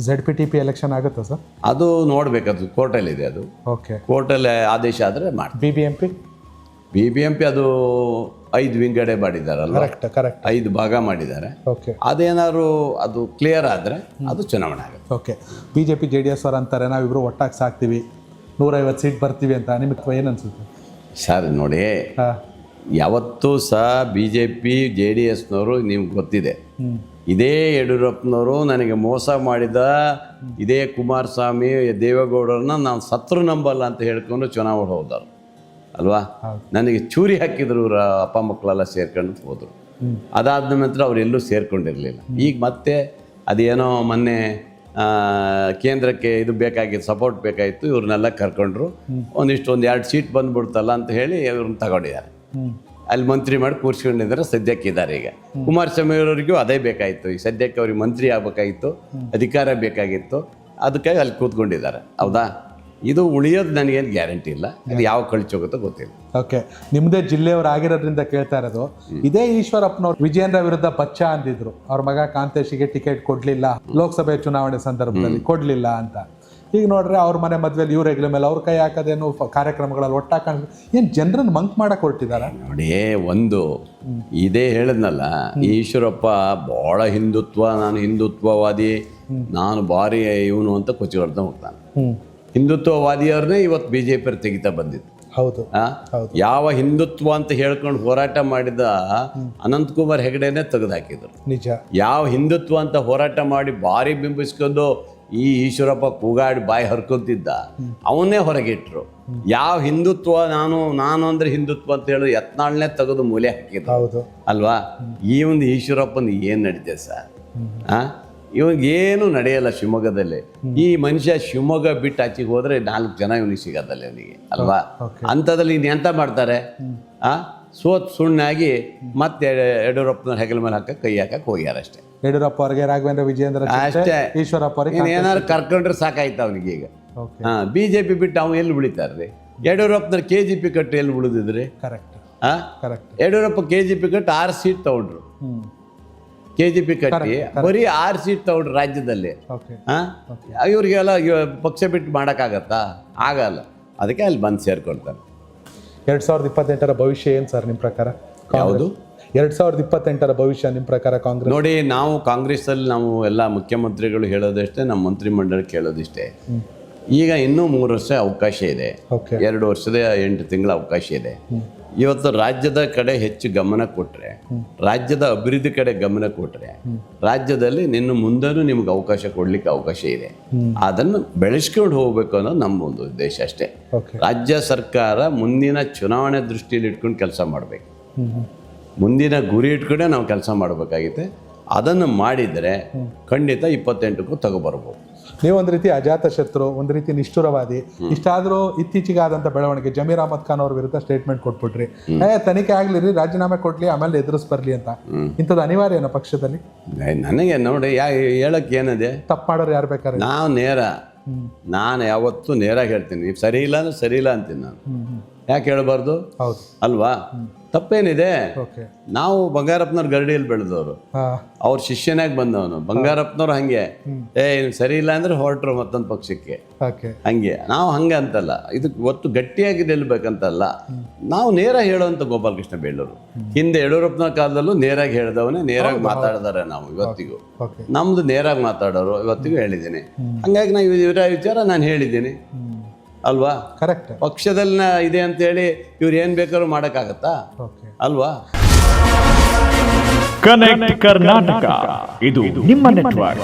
ZPTP election ಆಗುತ್ತಾ sir? ಅದು ನೋಡಬೇಕದು ಕೋರ್ಟಲ್ಲಿದೆ. ಅದು ಓಕೆ, ಕೋರ್ಟಲ್ಲಿ ಆದೇಶ ಆದರೆ ಮಾಡಿ. BBMP ಅದು 5 ವಿಂಗಡೆ ಮಾಡಿದಾರಲ್ಲ, ಕರೆಕ್ಟ್ 5 ಭಾಗ ಮಾಡಿದ್ದಾರೆ. ಓಕೆ, ಅದೇನಾದ್ರು ಅದು ಕ್ಲಿಯರ್ ಆದರೆ ಅದು ಚುನಾವಣೆ ಆಗುತ್ತೆ. ಓಕೆ. BJP JDS ಅವ್ರು ಅಂತಾರೆ ನಾವಿಬ್ರು ಒಟ್ಟಾಗಿ ಸಾಕ್ತೀವಿ, 150 ಸೀಟ್ ಬರ್ತೀವಿ ಅಂತ. ನಿಮಗೆ ಏನು ಅನ್ಸುತ್ತೆ ಸರ್? ನೋಡಿ, ಯಾವತ್ತೂ ಸಹ BJP JDSನವರು ನಿಮ್ಗೆ ಗೊತ್ತಿದೆ. ಇದೇ ಯಡಿಯೂರಪ್ಪನವರು ನನಗೆ ಮೋಸ ಮಾಡಿದ ಇದೇ ಕುಮಾರಸ್ವಾಮಿ ದೇವೇಗೌಡರನ್ನ ನಾನು ಸತ್ರು ನಂಬಲ್ಲ ಅಂತ ಹೇಳ್ಕೊಂಡು ಚುನಾವಣೆ ಹೋದರು ಅಲ್ವಾ. ನನಗೆ ಚೂರಿ ಹಾಕಿದ್ರು, ಅಪ್ಪ ಮಕ್ಕಳೆಲ್ಲ ಸೇರ್ಕೊಂಡು ಹೋದರು. ಅದಾದ ನಂತರ ಅವರೆಲ್ಲೂ ಸೇರ್ಕೊಂಡಿರಲಿಲ್ಲ. ಈಗ ಮತ್ತೆ ಅದೇನೋ ಮೊನ್ನೆ ಕೇಂದ್ರಕ್ಕೆ ಇದು ಬೇಕಾಗಿತ್ತು, ಸಪೋರ್ಟ್ ಬೇಕಾಗಿತ್ತು, ಇವ್ರನ್ನೆಲ್ಲ ಕರ್ಕೊಂಡ್ರು. ಒಂದು 2 ಸೀಟ್ ಬಂದ್ಬಿಡ್ತಲ್ಲ ಅಂತ ಹೇಳಿ ಇವ್ರನ್ನ ತಗೊಂಡಿದ್ದಾರೆ. ಅಲ್ಲಿ ಮಂತ್ರಿ ಮಾಡಿ ಕೂರಿಸ್ಕೊಂಡಿದ್ದಾರೆ. ಸದ್ಯಕ್ಕಿದ್ದಾರೆ. ಈಗ ಕುಮಾರಸ್ವಾಮಿ ಅವರಿಗೂ ಅದೇ ಬೇಕಾಗಿತ್ತು. ಈಗ ಸದ್ಯಕ್ಕೆ ಅವ್ರಿಗೆ ಮಂತ್ರಿ ಆಗಬೇಕಾಗಿತ್ತು, ಅಧಿಕಾರ ಬೇಕಾಗಿತ್ತು, ಅದಕ್ಕಾಗಿ ಅಲ್ಲಿ ಕೂತ್ಕೊಂಡಿದ್ದಾರೆ. ಹೌದಾ? ಇದು ಉಳಿಯೋದು ನನಗೇನು ಗ್ಯಾರಂಟಿ ಇಲ್ಲ. ಅದು ಯಾವ ಕಳ್ಚೋಗುತ್ತೋ ಗೊತ್ತಿಲ್ಲ. ಓಕೆ, ನಿಮ್ಮದೇ ಜಿಲ್ಲೆಯವರು ಆಗಿರೋದ್ರಿಂದ ಕೇಳ್ತಾ ಇರೋದು. ಇದೇ ಈಶ್ವರಪ್ಪನವ್ರು ವಿಜಯೇಂದ್ರ ವಿರುದ್ಧ ಬಚ್ಚ ಅಂದಿದ್ರು. ಅವ್ರ ಮಗ ಕಾಂತೇಶಿಗೆ ಟಿಕೆಟ್ ಕೊಡಲಿಲ್ಲ, ಲೋಕಸಭೆ ಚುನಾವಣೆ ಸಂದರ್ಭದಲ್ಲಿ ಕೊಡಲಿಲ್ಲ ಅಂತ. ಈಗ ನೋಡ್ರಿ, ಅವ್ರ ಮನೆ ಮದುವೆಯಲ್ಲಿ ಇವ್ರ ಹೆಗ್ಲ ಮೇಲೆ ಅವ್ರ ಕೈ ಹಾಕೋದೇನು ಕಾರ್ಯಕ್ರಮಗಳಲ್ಲಿ ಒಟ್ಟಾಕೊಂಡು ಏನು ಜನರನ್ನು ಮಂಕ್ ಮಾಡಕ್ಕೆ ಹೊರಟಿದ್ದಾರೆ ನೋಡಿ. ಒಂದು ಇದೇ ಹೇಳಿದ್ನಲ್ಲ, ಈಶ್ವರಪ್ಪ ಭಾಳ ಹಿಂದುತ್ವ, ನಾನು ಹಿಂದುತ್ವವಾದಿ, ನಾನು ಭಾರಿ ಇವನು ಅಂತ ಕೊಚ್ಚಿಕೊಡ್ತಾ ಹೋಗ್ತಾನೆ. ಹಿಂದುತ್ವವಾದಿಯವ್ರನ್ನೇ ಇವತ್ತು BJP ತೆಗಿತಾ ಬಂದಿದ್ದು. ಹೌದು. ಯಾವ ಹಿಂದುತ್ವ ಅಂತ ಹೇಳ್ಕೊಂಡು ಹೋರಾಟ ಮಾಡಿದ ಅನಂತಕುಮಾರ್ ಹೆಗಡೆನೇ ತೆಗೆದು ಹಾಕಿದ್ರು. ನಿಜ. ಯಾವ ಹಿಂದುತ್ವ ಅಂತ ಹೋರಾಟ ಮಾಡಿ ಭಾರಿ ಬಿಂಬಿಸ್ಕೊಂಡು ಈ ಈಶ್ವರಪ್ಪ ಕೂಗಾಡಿ ಬಾಯಿ ಹರ್ಕೊಂತಿದ್ದ, ಅವನ್ನೇ ಹೊರಗಿಟ್ರು. ಯಾವ ಹಿಂದುತ್ವ ನಾನು ಅಂದ್ರೆ ಹಿಂದುತ್ವ ಅಂತ ಹೇಳಿ ಯತ್ನಾಳ್ನೇ ತೆಗೆದು ಮೂಲೆ ಹಾಕಿದ್ರು ಅಲ್ವಾ. ಈ ಒಂದು ಈಶ್ವರಪ್ಪನ ಏನು ನಡೀತೆ ಸರ್? ಇವನಿಗೇನು ನಡೆಯಲ್ಲ ಶಿವಮೊಗ್ಗದಲ್ಲಿ. ಈ ಮನುಷ್ಯ ಶಿವಮೊಗ್ಗ ಬಿಟ್ಟು ಆಚೆಗೆ ಹೋದ್ರೆ 4 ಜನ ಇವನಿಗೆ ಸಿಗೋದಲ್ಲ ಇವನಿಗೆ ಅಲ್ವಾ. ಅಂಥದ್ರಲ್ಲಿ ಇನ್ನು ಎಂತ ಮಾಡ್ತಾರೆ? ಸುಣ್ಣಾಗಿ ಮತ್ತೆ ಯಡಿಯೂರಪ್ಪನ ಹೆಗಲ ಮೇಲೆ ಕೈ ಹಾಕಕ್ಕೆ ಹೋಗ್ಯಾರ ಅಷ್ಟೇ. ಯಡಿಯೂರಪ್ಪ ಅವರಿಗೆ ರಾಘವೇಂದ್ರ ವಿಜಯೇಂದ್ರ ಅಷ್ಟೇ. ಈಶ್ವರಪ್ಪ ಅವರಿಗೆ ಏನಾದ್ರು ಕರ್ಕೊಂಡ್ರೆ ಸಾಕಾಯ್ತು ಅವನಿಗೆ. ಈಗ BJP ಬಿಟ್ಟು ಅವ್ನು ಎಲ್ಲಿ ಉಳಿತಾರ್ರಿ? ಯಡಿಯೂರಪ್ಪನ KGP ಕಟ್ಟು ಎಲ್ಲಿ ಉಳಿದಿದ್ರಿ? ಯಡಿಯೂರಪ್ಪ KGP ಕಟ್ಟು 6 ಸೀಟ್ ತಗೊಂಡ್ರು. KGP ಕಟ್ಟಿ ಬರೀ 6 ಸೀಟ್ ತಗೊಂಡ್ರು ರಾಜ್ಯದಲ್ಲಿ. ಇವ್ರಿಗೆಲ್ಲ ಪಕ್ಷ ಬಿಟ್ಟು ಮಾಡೋಕ್ಕಾಗತ್ತಾ? ಆಗಲ್ಲ. ಅದಕ್ಕೆ ಅಲ್ಲಿ ಬಂದು ಸೇರ್ಕೊಳ್ತಾರೆ. 2028ರ ಭವಿಷ್ಯ ಏನು ಸರ್ ನಿಮ್ಮ ಪ್ರಕಾರ? ಯಾವುದು 2028ರ ಭವಿಷ್ಯ ನಿಮ್ಮ ಪ್ರಕಾರ ಕಾಂಗ್ರೆಸ್? ನೋಡಿ, ನಾವು ಕಾಂಗ್ರೆಸ್ಸಲ್ಲಿ ನಾವು ಎಲ್ಲ ಮುಖ್ಯಮಂತ್ರಿಗಳು ಹೇಳೋದಷ್ಟೇ, ನಮ್ಮ ಮಂತ್ರಿಮಂಡಲ ಕೇಳೋದಿಷ್ಟೇ. ಈಗ ಇನ್ನೂ 3 ವರ್ಷ ಅವಕಾಶ ಇದೆ. 2 ವರ್ಷದ 8 ತಿಂಗಳ ಅವಕಾಶ ಇದೆ. ಇವತ್ತು ರಾಜ್ಯದ ಕಡೆ ಹೆಚ್ಚು ಗಮನ ಕೊಟ್ಟರೆ, ರಾಜ್ಯದ ಅಭಿವೃದ್ಧಿ ಕಡೆ ಗಮನ ಕೊಟ್ಟರೆ, ರಾಜ್ಯದಲ್ಲಿ ನಿನ್ನ ಮುಂದೆನೂ ನಿಮ್ಗೆ ಅವಕಾಶ ಕೊಡ್ಲಿಕ್ಕೆ ಅವಕಾಶ ಇದೆ. ಅದನ್ನು ಬೆಳೆಸ್ಕೊಂಡು ಹೋಗ್ಬೇಕು ಅನ್ನೋದು ನಮ್ಮ ಒಂದು ಉದ್ದೇಶ ಅಷ್ಟೇ. ರಾಜ್ಯ ಸರ್ಕಾರ ಮುಂದಿನ ಚುನಾವಣೆ ದೃಷ್ಟಿಯಲ್ಲಿ ಇಟ್ಕೊಂಡು ಕೆಲಸ ಮಾಡಬೇಕು. ಮುಂದಿನ ಗುರಿ ಇಟ್ಕೊಂಡೆ ನಾವು ಕೆಲಸ ಮಾಡಬೇಕಾಗಿದೆ. ಅದನ್ನು ಮಾಡಿದರೆ ಖಂಡಿತ 28ಕ್ಕೂ ತಗೊಬರ್ಬೋದು. ನೀವೊಂದು ರೀತಿ ಅಜಾತ ಶತ್ರು, ಒಂದು ರೀತಿ ನಿಷ್ಠುರವಾದಿ. ಇಷ್ಟಾದರೂ ಇತ್ತೀಚೆಗಾದಂಥ ಬೆಳವಣಿಗೆ, ಜಮೀರ್ ಅಹಮದ್ ಖಾನ್ ಅವ್ರ ವಿರುದ್ಧ ಸ್ಟೇಟ್ಮೆಂಟ್ ಕೊಟ್ಬಿಟ್ರಿ, ತನಿಖೆ ಆಗ್ಲಿರಿ, ರಾಜೀನಾಮೆ ಕೊಡ್ಲಿ, ಆಮೇಲೆ ಎದುರಿಸ್ ಬರ್ಲಿ ಅಂತ. ಇಂಥದ್ದು ಅನಿವಾರ್ಯನ ಪಕ್ಷದಲ್ಲಿ? ನನಗೆ ನೋಡಿ, ಹೇಳಕ್ಕೆ ಏನಿದೆ? ತಪ್ಪು ಮಾಡೋರು ಯಾರು ಬೇಕಾದ್ರೆ ನಾನು ಯಾವತ್ತೂ ನೇರ ಹೇಳ್ತೀನಿ. ನೀವು ಸರಿ ಇಲ್ಲ ಅಂದ್ರೆ ಸರಿ ಇಲ್ಲ ಅಂತೀನಿ ನಾನು. ಯಾಕೆ ಹೇಳ್ಬಾರ್ದು ಅಲ್ವಾ? ತಪ್ಪೇನಿದೆ? ನಾವು ಬಂಗಾರಪ್ಪನವ್ರ ಗರಡಿಯಲ್ಲಿ ಬೆಳೆದವರು, ಅವ್ರ ಶಿಷ್ಯನಾಗಿ ಬಂದವನು. ಬಂಗಾರಪ್ಪನವ್ರು ಹಂಗೆ ಸರಿ ಇಲ್ಲ ಅಂದ್ರೆ ಹೊರಟ್ರು ಮತ್ತೊಂದು ಪಕ್ಷಕ್ಕೆ. ಹಂಗೆ ನಾವು ಹಂಗೆ ಅಂತಲ್ಲ, ಇದಕ್ಕೆ ಒತ್ತು ಗಟ್ಟಿಯಾಗಿ ನಿಲ್ಬೇಕಂತಲ್ಲ. ನಾವು ನೇರ ಹೇಳುವಂತ ಗೋಪಾಲಕೃಷ್ಣ ಬೇಳೂರು. ಹಿಂದೆ ಯಡಿಯೂರಪ್ಪನ ಕಾಲದಲ್ಲೂ ನೇರಾಗಿ ಹೇಳ್ದವನೇ, ನೇರಾಗಿ ಮಾತಾಡಿದಾರೆ. ನಾವು ಇವತ್ತಿಗೂ ನಮ್ದು ನೇರಾಗಿ ಮಾತಾಡೋರು ಇವತ್ತಿಗೂ ಹೇಳಿದ್ದೀನಿ. ಹಂಗಾಗಿ ನಾವು ಇವರ ವಿಚಾರ ನಾನು ಹೇಳಿದ್ದೀನಿ ಅಲ್ವಾ. ಕರೆಕ್ಟ್. ಪಕ್ಷದಲ್ಲಿ ಇದೆ ಅಂತ ಹೇಳಿ ಇವ್ರು ಏನ್ ಬೇಕಾದ್ರೂ ಮಾಡಕ್ಕಾಗತ್ತಾ? ಅಲ್ವಾ. ಕನೆಕ್ಟ್ ಕರ್ನಾಟಕ, ಇದು ನಿಮ್ಮ ನೆಟ್ವರ್ಕ್.